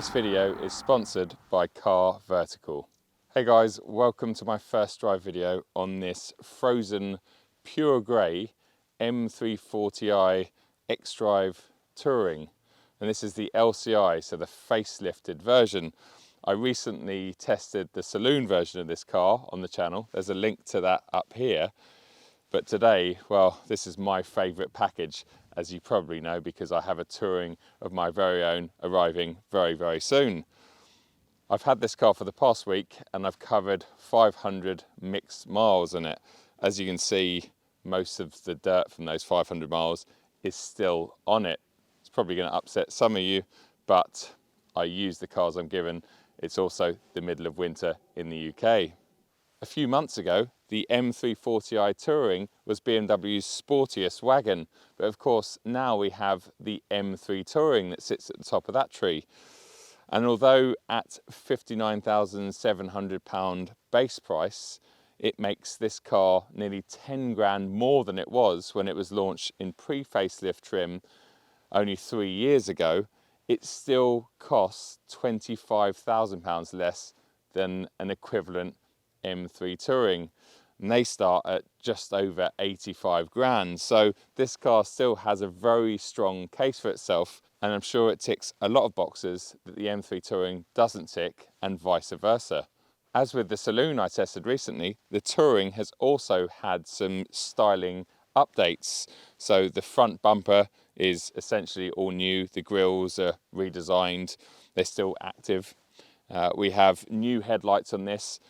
This video is sponsored by Car Vertical. Hey guys, welcome to my first drive video on this frozen pure grey M340i X-Drive Touring. And this is the LCI, so the facelifted version. I recently tested the saloon version of this car on the channel. There's a link to that up here. But today, well, this is my favourite package, as you probably know, because I have a Touring of my very own arriving very, very soon. I've had this car for the past week and I've covered 500 mixed miles on it. As you can see, most of the dirt from those 500 miles is still on it. It's probably going to upset some of you, but I use the cars I'm given. It's also the middle of winter in the UK. A few months ago, the M340i Touring was BMW's sportiest wagon, but of course now we have the M3 Touring that sits at the top of that tree. And although at £59,700 base price, it makes this car nearly 10 grand more than it was when it was launched in pre-facelift trim only 3 years ago, it still costs £25,000 less than an equivalent M3 Touring, and they start at just over 85 grand. So this car still has a very strong case for itself, and I'm sure it ticks a lot of boxes that the M3 Touring doesn't tick, and vice versa. As with the saloon I tested recently, the Touring has also had some styling updates. So the front bumper is essentially all new, the grills are redesigned, they're still active. We have new headlights on this.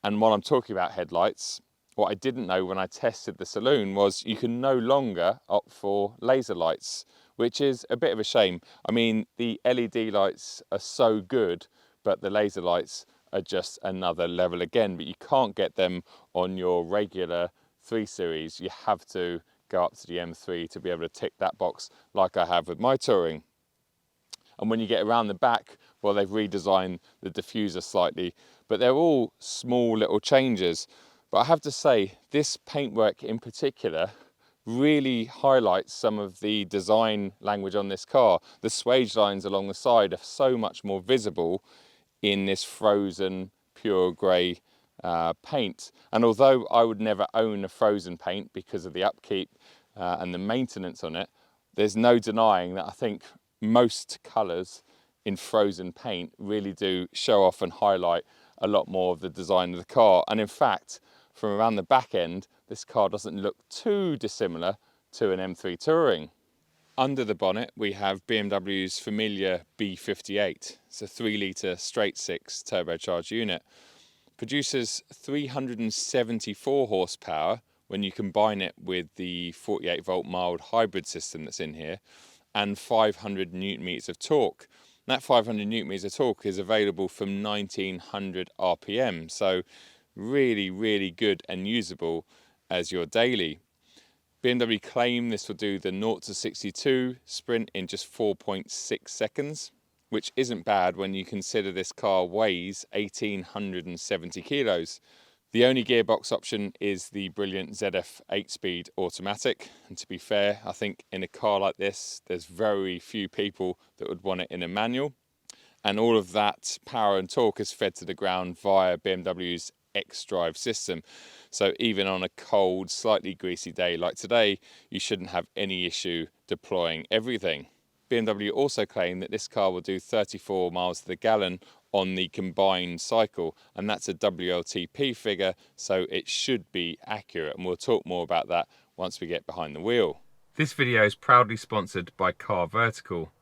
And while I'm talking about headlights, what I didn't know when I tested the saloon was you can no longer opt for laser lights, which is a bit of a shame. I mean, the LED lights are so good, but the laser lights are just another level again. But you can't get them on your regular 3 Series. You have to go up to the M3 to be able to tick that box like I have with my Touring. And when you get around the back, well, they've redesigned the diffuser slightly, but they're all small little changes. But I have to say, this paintwork in particular really highlights some of the design language on this car. The swage lines along the side are so much more visible in this frozen pure grey paint. And although I would never own a frozen paint because of the upkeep and the maintenance on it, there's no denying that I think most colours in frozen paint really do show off and highlight a lot more of the design of the car. And in fact, from around the back end, this car doesn't look too dissimilar to an M3 Touring. Under the bonnet, we have BMW's familiar B58. It's a 3-litre straight-six turbocharged unit. Produces 374 horsepower when you combine it with the 48-volt mild hybrid system that's in here, and 500 newton meters of torque. That 500 newton meters of torque is available from 1900 RPM, so really, really good and usable as your daily. BMW claim this will do the 0 to 62 sprint in just 4.6 seconds, which isn't bad when you consider this car weighs 1,870 kilos. The only gearbox option is the brilliant ZF 8-speed automatic, and to be fair, I think in a car like this there's very few people that would want it in a manual, and all of that power and torque is fed to the ground via BMW's X-Drive system. So even on a cold, slightly greasy day like today, you shouldn't have any issue deploying everything. BMW also claim that this car will do 34 miles to the gallon on the combined cycle, and that's a WLTP figure, so it should be accurate, and we'll talk more about that once we get behind the wheel. This video is proudly sponsored by Car Vertical.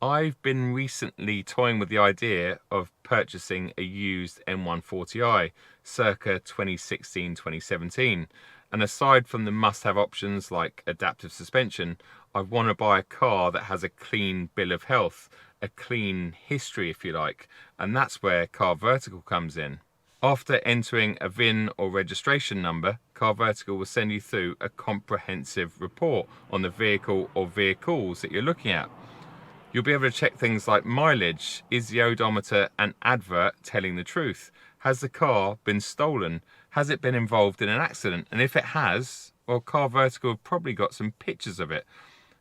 I've been recently toying with the idea of purchasing a used M340i circa 2016-2017, and aside from the must-have options like adaptive suspension, I want to buy a car that has a clean bill of health, a clean history if you like, and that's where Car Vertical comes in. After entering a VIN or registration number, Car Vertical will send you through a comprehensive report on the vehicle or vehicles that you're looking at. You'll be able to check things like mileage, is the odometer and advert telling the truth, has the car been stolen, has it been involved in an accident, and if it has, well, Car Vertical have probably got some pictures of it.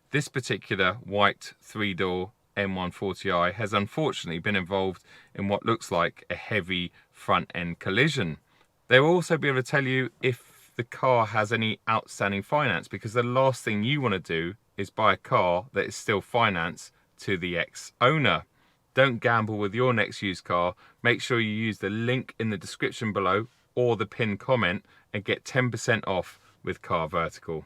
This particular white 3-door M340i has unfortunately been involved in what looks like a heavy front end collision. They will also be able to tell you if the car has any outstanding finance, because the last thing you want to do is buy a car that is still financed to the ex-owner. Don't gamble with your next used car. Make sure you use the link in the description below or the pinned comment and get 10% off with Car Vertical.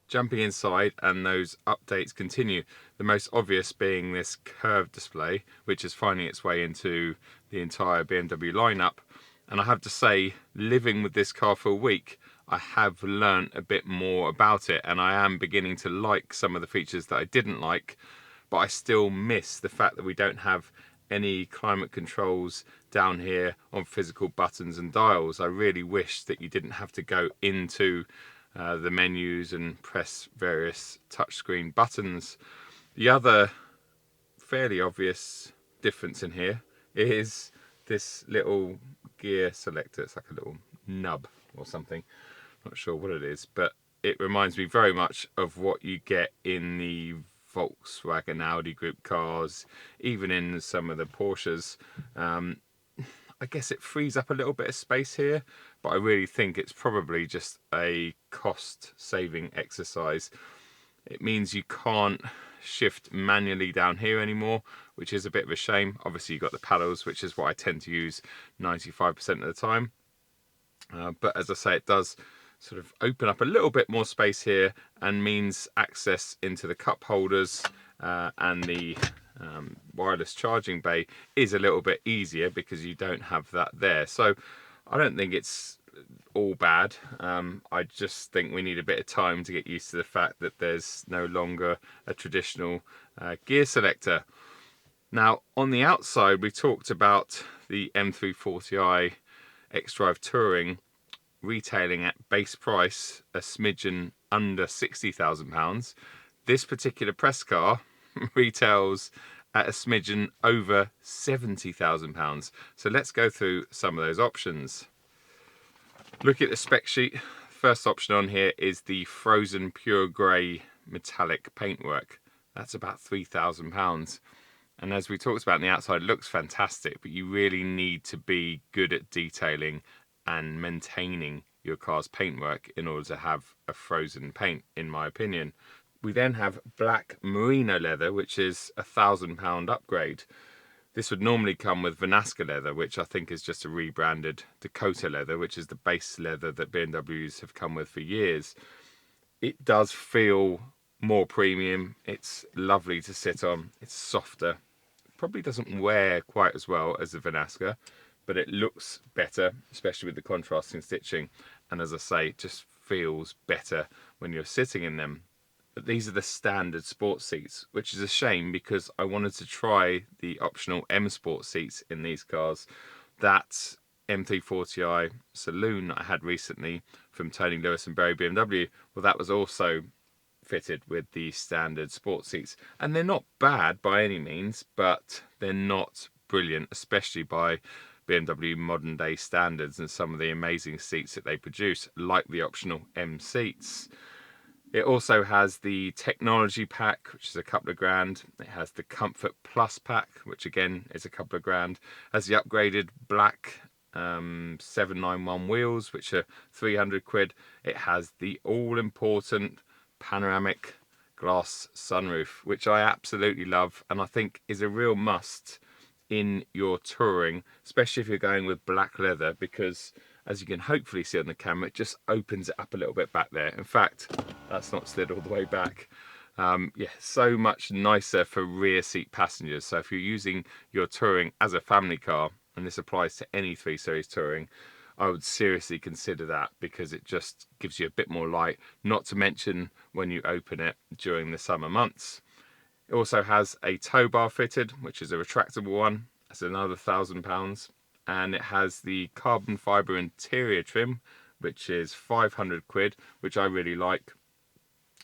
Jumping inside, and those updates continue. The most obvious being this curved display, which is finding its way into the entire BMW lineup. And I have to say, living with this car for a week, I have learnt a bit more about it, and I am beginning to like some of the features that I didn't like, but I still miss the fact that we don't have any climate controls down here on physical buttons and dials. I really wish that you didn't have to go into the menus and press various touchscreen buttons. The other fairly obvious difference in here is this little gear selector. It's like a little nub or something, not sure what it is, but it reminds me very much of what you get in the Volkswagen Audi group cars, even in some of the Porsches. I guess it frees up a little bit of space here, but I really think it's probably just a cost saving exercise. It means you can't shift manually down here anymore, which is a bit of a shame. Obviously you've got the paddles, which is what I tend to use 95% of the time. But as I say, it does sort of open up a little bit more space here and means access into the cup holders and the wireless charging bay is a little bit easier because you don't have that there. So I don't think it's all bad. I just think we need a bit of time to get used to the fact that there's no longer a traditional gear selector. Now on the outside, we talked about the M340i xDrive Touring retailing at base price a smidgen under £60,000. This particular press car retails at a smidgen over £70,000. So let's go through some of those options. Look at the spec sheet. First option on here is the frozen pure grey metallic paintwork. That's about £3,000. And as we talked about on the outside, it looks fantastic, but you really need to be good at detailing and maintaining your car's paintwork in order to have a frozen paint, in my opinion. We then have black merino leather, which is a £1,000 upgrade. This would normally come with Vanasca leather, which I think is just a rebranded Dakota leather, which is the base leather that BMWs have come with for years. It does feel more premium. It's lovely to sit on. It's softer. Probably doesn't wear quite as well as the Vanasca, but it looks better, especially with the contrasting stitching. And as I say, it just feels better when you're sitting in them. But these are the standard sports seats, which is a shame because I wanted to try the optional M Sport seats in these cars. That M340i Saloon I had recently from Tony Lewis and Berry BMW, well, that was also fitted with the standard sports seats. And they're not bad by any means, but they're not brilliant, especially by BMW modern day standards and some of the amazing seats that they produce, like the optional M seats. It also has the technology pack, which is a couple of grand. It has the Comfort Plus pack, which again is a couple of grand. It has the upgraded black 791 wheels, which are 300 quid. It has the all important panoramic glass sunroof, which I absolutely love and I think is a real must in your touring, especially if you're going with black leather, because as you can hopefully see on the camera, it just opens it up a little bit back there. In fact, that's not slid all the way back. Yeah, so much nicer for rear seat passengers. So if you're using your touring as a family car, and this applies to any 3 Series touring, I would seriously consider that because it just gives you a bit more light, not to mention when you open it during the summer months. It also has a tow bar fitted, which is a retractable one. That's another £1,000. And it has the carbon fibre interior trim, which is 500 quid, which I really like.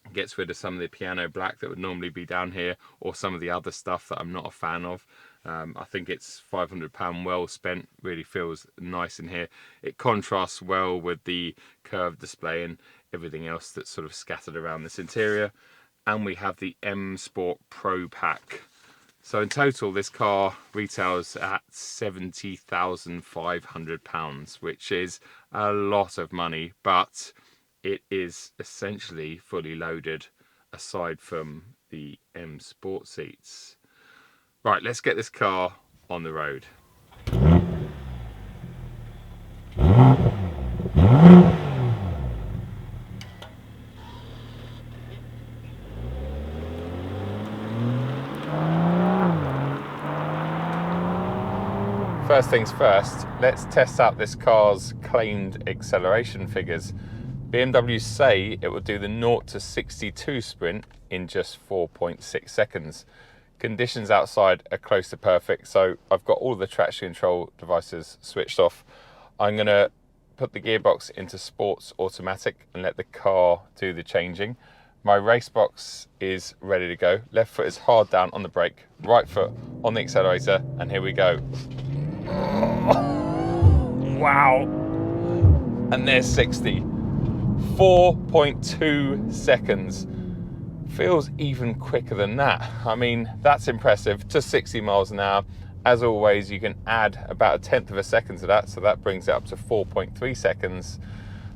It gets rid of some of the piano black that would normally be down here, or some of the other stuff that I'm not a fan of. I think it's £500 well spent, really feels nice in here. It contrasts well with the curved display and everything else that's sort of scattered around this interior. And we have the M Sport Pro pack, So in total, this car retails at £70,500, which is a lot of money, but it is essentially fully loaded aside from the M Sport seats. Right, let's get this car on the road. First things first, let's test out this car's claimed acceleration figures. BMW say it will do the 0 to 62 sprint in just 4.6 seconds. Conditions outside are close to perfect, so I've got all the traction control devices switched off. I'm going to put the gearbox into sports automatic and let the car do the changing. My race box is ready to go. Left foot is hard down on the brake, right foot on the accelerator, and here we go. Wow. And there's 60. 4.2 seconds. Feels even quicker than that. I mean, that's impressive. To 60 miles an hour. As always, you can add about 1/10 of a second to that, so that brings it up to 4.3 seconds,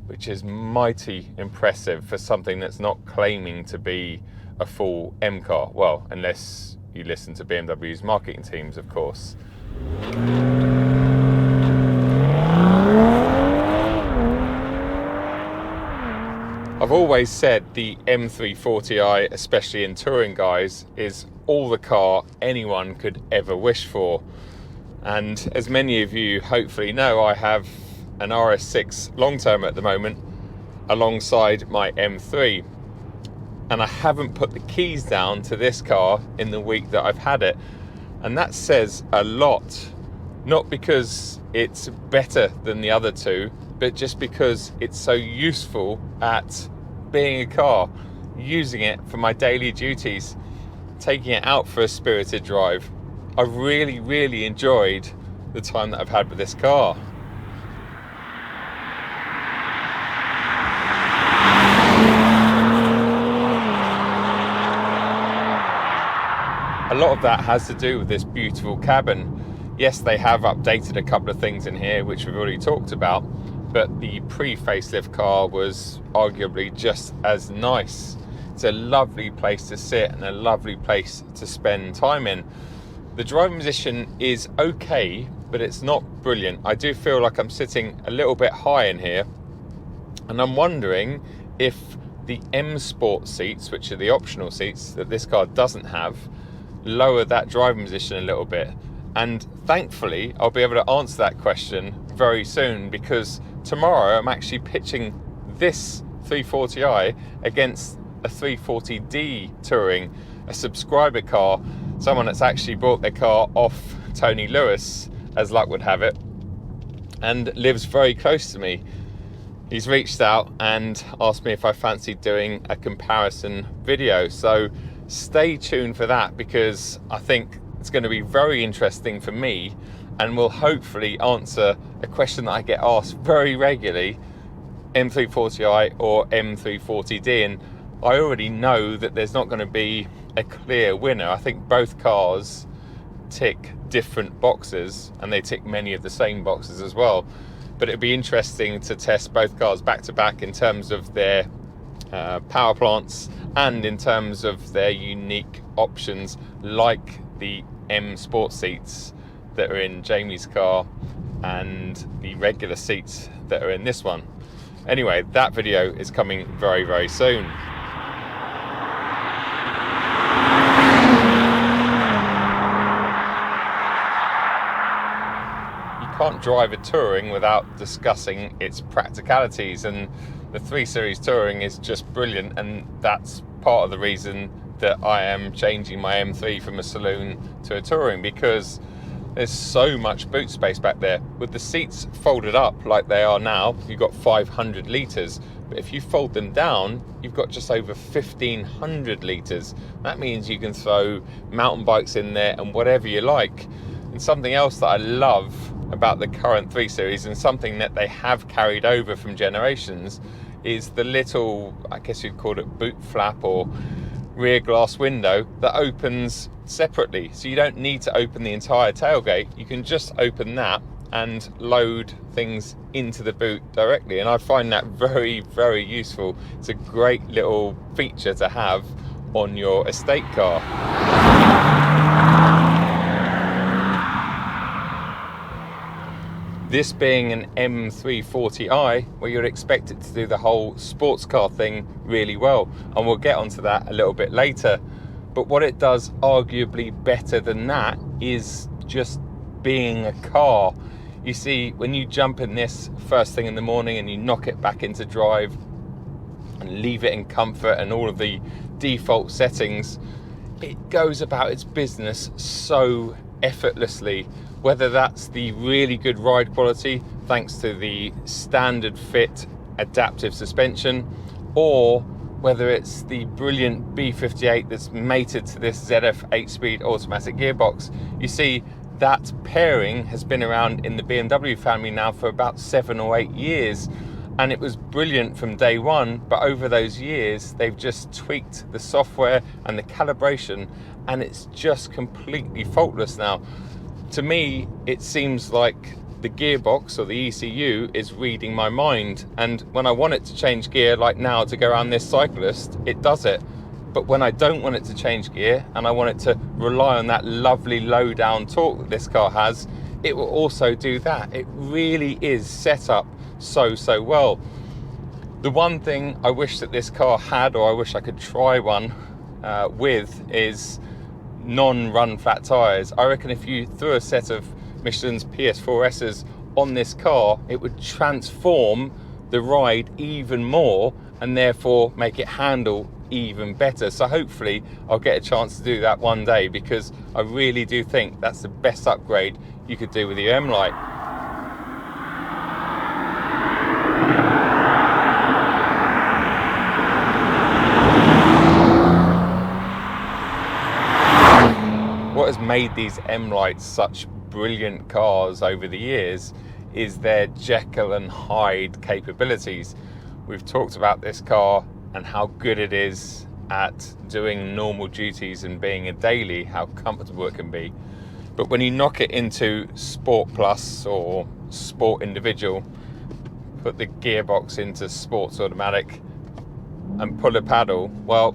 which is mighty impressive for something that's not claiming to be a full M car. Well, unless you listen to BMW's marketing teams, of course. I've always said the M340i, especially in touring guys, is all the car anyone could ever wish for. And as many of you hopefully know, I have an RS6 long term at the moment alongside my M3. And I haven't put the keys down to this car in the week that I've had it. And that says a lot, not because it's better than the other two, but just because it's so useful at being a car, using it for my daily duties, taking it out for a spirited drive. I've really enjoyed the time that I've had with this car. A lot of that has to do with this beautiful cabin. Yes, they have updated a couple of things in here, which we've already talked about, but the pre-facelift car was arguably just as nice. It's a lovely place to sit and a lovely place to spend time in. The driving position is okay, but it's not brilliant. I do feel like I'm sitting a little bit high in here, and I'm wondering if the M Sport seats, which are the optional seats that this car doesn't have, lower that driving position a little bit. And thankfully, I'll be able to answer that question very soon, because tomorrow I'm actually pitching this 340i against a 340d Touring, a subscriber car, someone that's actually bought their car off Tony Lewis, as luck would have it, and lives very close to me. He's reached out and asked me if I fancied doing a comparison video, so stay tuned for that, because I think it's going to be very interesting for me and will hopefully answer a question that I get asked very regularly: M340i or M340d. And I already know that there's not going to be a clear winner. I think both cars tick different boxes, and they tick many of the same boxes as well. But it'd be interesting to test both cars back to back in terms of their power plants and in terms of their unique options, like the M Sport seats that are in Jamie's car and the regular seats that are in this one. Anyway, that video is coming very soon. You can't drive a Touring without discussing its practicalities, and the 3 Series Touring is just brilliant, and that's part of the reason that I am changing my M3 from a saloon to a Touring, because there's so much boot space back there. With the seats folded up like they are now, you've got 500 litres, but if you fold them down, you've got just over 1,500 litres. That means you can throw mountain bikes in there and whatever you like. And something else that I love about the current 3 Series, and something that they have carried over from generations, is the little, I guess you'd call it boot flap, or rear glass window that opens separately, so you don't need to open the entire tailgate. You can just open that and load things into the boot directly, and I find that very, very useful. It's a great little feature to have on your estate car. This being an M340i, well, you'd expect it to do the whole sports car thing really well, and we'll get onto that a little bit later. But what it does arguably better than that is just being a car. You see, when you jump in this first thing in the morning and you knock it back into drive and leave it in comfort and all of the default settings, it goes about its business so effortlessly. Whether that's the really good ride quality thanks to the standard fit adaptive suspension, or whether it's the brilliant B58 that's mated to this ZF 8-speed automatic gearbox. You see, that pairing has been around in the BMW family now for about 7 or 8 years, and it was brilliant from day one, but over those years they've just tweaked the software and the calibration, and it's just completely faultless now. To me, it seems like the gearbox or the ECU is reading my mind, and when I want it to change gear, like now to go around this cyclist, it does it. But when I don't want it to change gear and I want it to rely on that lovely low down torque that this car has, it will also do that. It really is set up so well. The one thing I wish that this car had, or I wish I could try one with, is non-run flat tyres. I reckon if you threw a set of Michelin's PS4S's on this car, it would transform the ride even more and therefore make it handle even better. So hopefully I'll get a chance to do that one day, because I really do think that's the best upgrade you could do with your M-Lite. What has made these M-Lites such brilliant cars over the years is their Jekyll and Hyde capabilities. We've talked about this car and how good it is at doing normal duties and being a daily, how comfortable it can be. But when you knock it into Sport Plus or Sport Individual, put the gearbox into Sports Automatic and pull a paddle, well,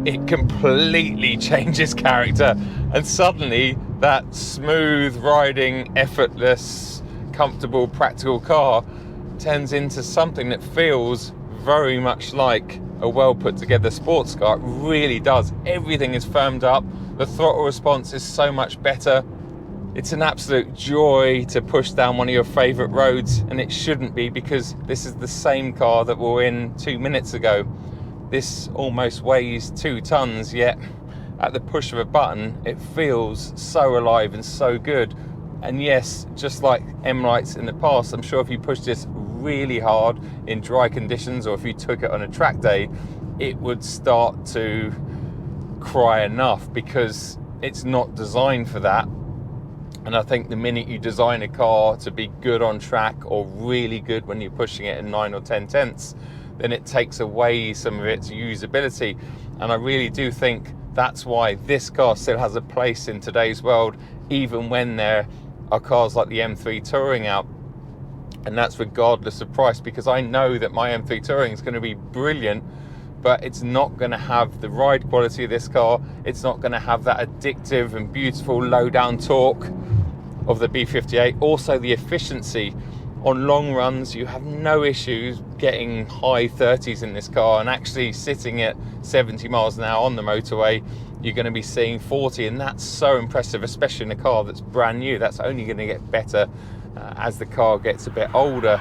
it completely changes character, and suddenly that smooth riding, effortless, comfortable, practical car turns into something that feels very much like a well put together sports car. It really does. Everything is firmed up. The throttle response is so much better. It's an absolute joy to push down one of your favorite roads, and it shouldn't be, because this is the same car that we were in 2 minutes ago. This almost weighs 2 tons, yet at the push of a button, it feels so alive and so good. And yes, just like M-Lites in the past, I'm sure if you push this really hard in dry conditions, or if you took it on a track day, it would start to cry enough, because it's not designed for that. And I think the minute you design a car to be good on track, or really good when you're pushing it in 9 or 10 tenths, then it takes away some of its usability. And I really do think that's why this car still has a place in today's world, even when there are cars like the M3 Touring out. And that's regardless of price, because I know that my M3 Touring is going to be brilliant, but it's not going to have the ride quality of this car. It's not going to have that addictive and beautiful low down torque of the B58. Also the efficiency. On long runs, you have no issues getting high 30s in this car, and actually sitting at 70 miles an hour on the motorway, you're going to be seeing 40, and that's so impressive, especially in a car that's brand new. That's only going to get better as the car gets a bit older.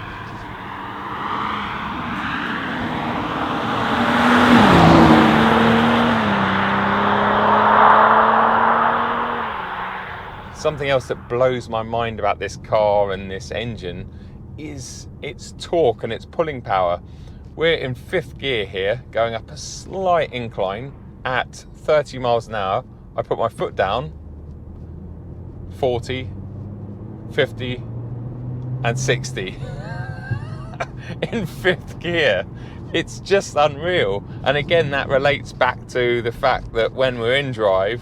Something else that blows my mind about this car and this engine is its torque and its pulling power. We're in 5th gear here, going up a slight incline at 30 miles an hour. I put my foot down, 40, 50 and 60 in 5th gear. It's just unreal. And again, that relates back to the fact that when we're in drive,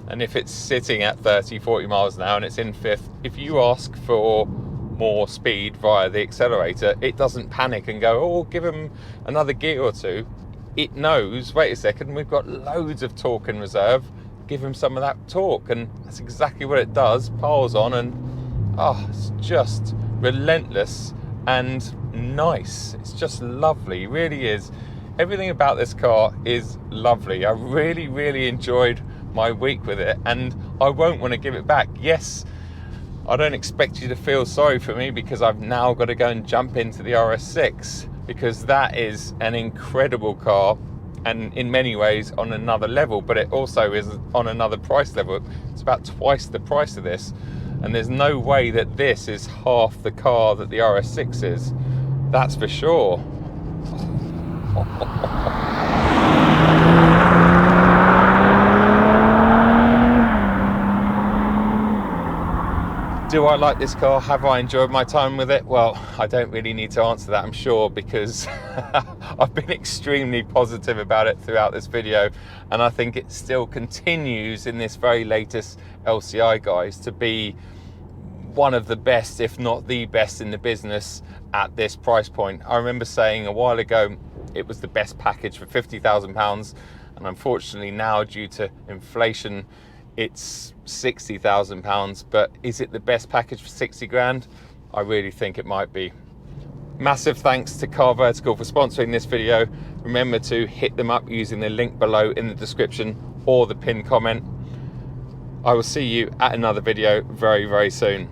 and if it's sitting at 30, 40 miles an hour and it's in fifth, if you ask for more speed via the accelerator, it doesn't panic and go, oh, give him another gear or two. It knows, wait a second, we've got loads of torque in reserve, give him some of that torque. And that's exactly what it does. Piles on, and it's just relentless and nice. It's just lovely, it really is. Everything about this car is lovely. I really enjoyed my week with it, and I won't want to give it back. Yes, I don't expect you to feel sorry for me because I've now got to go and jump into the RS6, because that is an incredible car and in many ways on another level, but it also is on another price level. It's about twice the price of this, and there's no way that this is half the car that the RS6 is. That's for sure. Do I like this car? Have I enjoyed my time with it? Well, I don't really need to answer that, I'm sure, because I've been extremely positive about it throughout this video, and I think it still continues in this very latest LCI, guys, to be one of the best, if not the best in the business at this price point. I remember saying a while ago it was the best package for £50,000, and unfortunately now, due to inflation, it's £60,000, but is it the best package for 60 grand? I really think it might be. Massive thanks to Car Vertical for sponsoring this video. Remember to hit them up using the link below in the description or the pinned comment. I will see you at another video very soon.